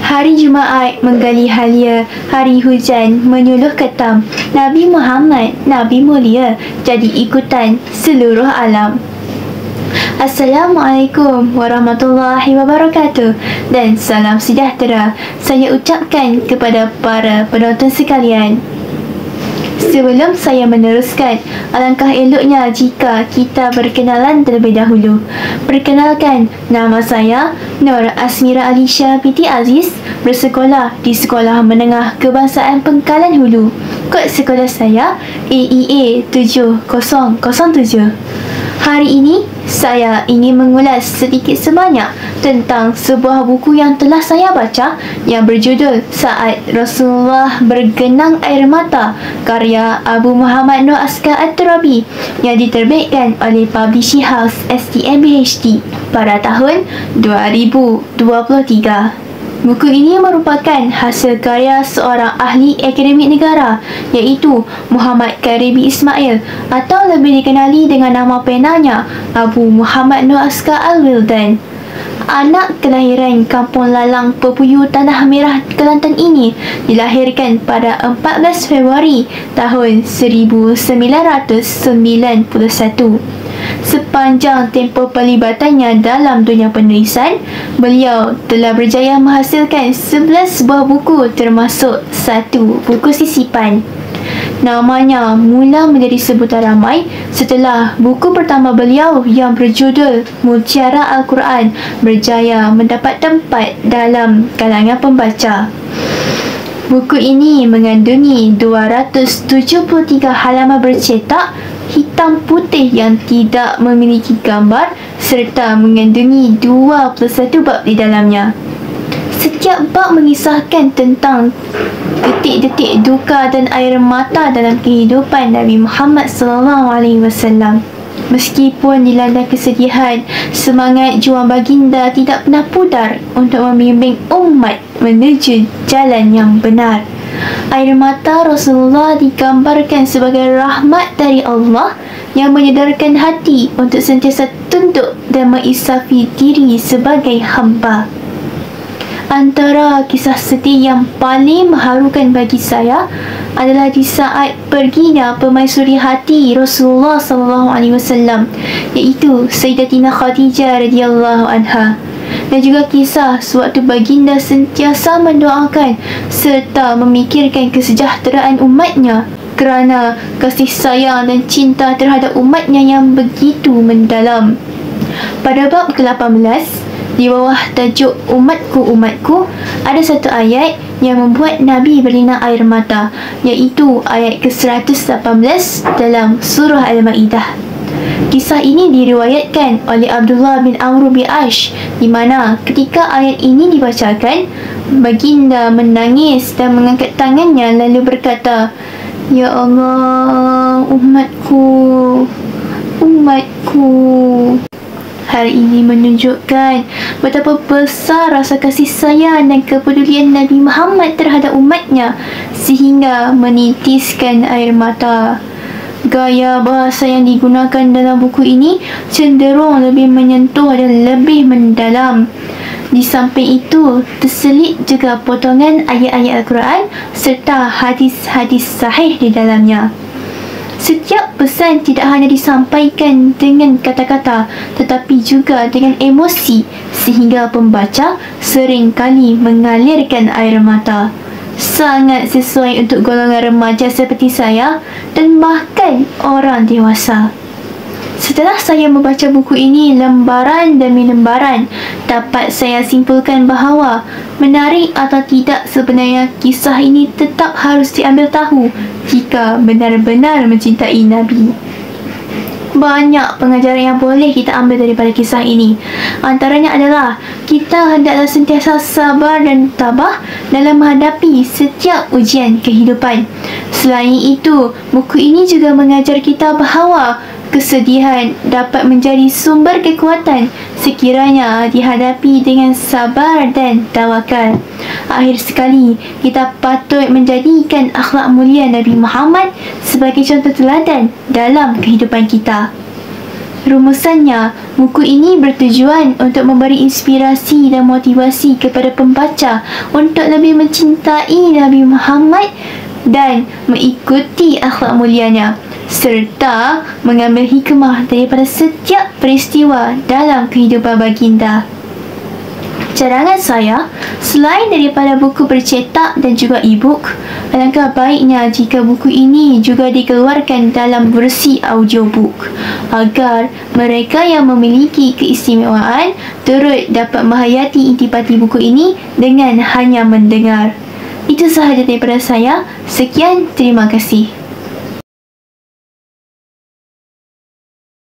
Hari Jumaat menggali halia, hari hujan menyuluh ketam. Nabi Muhammad, Nabi mulia, jadi ikutan seluruh alam. Assalamualaikum warahmatullahi wabarakatuh dan salam sejahtera saya ucapkan kepada para penonton sekalian. Sebelum saya meneruskan, alangkah eloknya jika kita berkenalan terlebih dahulu. Perkenalkan, nama saya Nur Asmira Alisha binti Aziz, bersekolah di Sekolah Menengah Kebangsaan Pengkalan Hulu. Kod sekolah saya AEA 7007. Hari ini, saya ingin mengulas sedikit sebanyak tentang sebuah buku yang telah saya baca yang berjudul Saat Rasulullah Bergenang Air Mata, karya Abu Muhammad Noor Askar At-Turabi yang diterbitkan oleh Publishing House STM-BHD pada tahun 2023. Buku ini merupakan hasil karya seorang ahli akademik negara iaitu Muhammad Karibi Ismail atau lebih dikenali dengan nama penanya Abu Muhammad Noor Askar Al-Wildan. Anak kelahiran Kampung Lalang Pepuyu Tanah Merah Kelantan ini dilahirkan pada 14 Februari tahun 1991. Sepanjang tempoh perlibatannya dalam dunia penulisan, beliau telah berjaya menghasilkan 11 buah buku termasuk satu buku sisipan. Namanya mula menjadi sebutan ramai setelah buku pertama beliau yang berjudul Mutiara Al-Quran berjaya mendapat tempat dalam kalangan pembaca. Buku ini mengandungi 273 halaman bercetak hitam putih yang tidak memiliki gambar serta mengandungi 21 bab di dalamnya. Setiap bab mengisahkan tentang detik-detik duka dan air mata dalam kehidupan Nabi Muhammad SAW. Meskipun dilanda kesedihan, semangat juang baginda tidak pernah pudar untuk membimbing umat menuju jalan yang benar. Air mata Rasulullah digambarkan sebagai rahmat dari Allah yang menyedarkan hati untuk sentiasa tunduk dan mengisafi diri sebagai hamba. Antara kisah sedih yang paling mengharukan bagi saya adalah di saat perginya permaisuri hati Rasulullah SAW, iaitu Sayyidatina Khadijah radhiyallahu anha, dan juga kisah sewaktu baginda sentiasa mendoakan serta memikirkan kesejahteraan umatnya kerana kasih sayang dan cinta terhadap umatnya yang begitu mendalam. Pada bab ke-18, di bawah tajuk Umatku, Umatku, ada satu ayat yang membuat Nabi berlinang air mata, iaitu ayat ke-118 dalam surah Al-Ma'idah. Kisah ini diriwayatkan oleh Abdullah bin Amr bin Ash, di mana ketika ayat ini dibacakan, baginda menangis dan mengangkat tangannya lalu berkata, "Ya Allah, umatku, umatku." Hal ini menunjukkan betapa besar rasa kasih sayang dan kepedulian Nabi Muhammad terhadap umatnya sehingga menitiskan air mata. Gaya bahasa yang digunakan dalam buku ini cenderung lebih menyentuh dan lebih mendalam. Di samping itu, terselit juga potongan ayat-ayat Al-Quran serta hadis-hadis sahih di dalamnya. Setiap pesan tidak hanya disampaikan dengan kata-kata tetapi juga dengan emosi sehingga pembaca sering kali mengalirkan air mata. Sangat sesuai untuk golongan remaja seperti saya dan bahkan orang dewasa. Setelah saya membaca buku ini lembaran demi lembaran, dapat saya simpulkan bahawa menarik atau tidak sebenarnya kisah ini tetap harus diambil tahu jika benar-benar mencintai Nabi. Banyak pengajaran yang boleh kita ambil daripada kisah ini. Antaranya adalah kita hendaklah sentiasa sabar dan tabah dalam menghadapi setiap ujian kehidupan. Selain itu, buku ini juga mengajar kita bahawa kesedihan dapat menjadi sumber kekuatan sekiranya dihadapi dengan sabar dan tawakal. Akhir sekali, kita patut menjadikan akhlak mulia Nabi Muhammad sebagai contoh teladan dalam kehidupan kita. Rumusannya, buku ini bertujuan untuk memberi inspirasi dan motivasi kepada pembaca untuk lebih mencintai Nabi Muhammad dan mengikuti akhlak mulianya, serta mengambil hikmah daripada setiap peristiwa dalam kehidupan baginda. Cadangan saya, selain daripada buku bercetak dan juga e-book, alangkah baiknya jika buku ini juga dikeluarkan dalam versi audiobook agar mereka yang memiliki keistimewaan turut dapat menghayati intipati buku ini dengan hanya mendengar. Itu sahaja daripada saya. Sekian, terima kasih.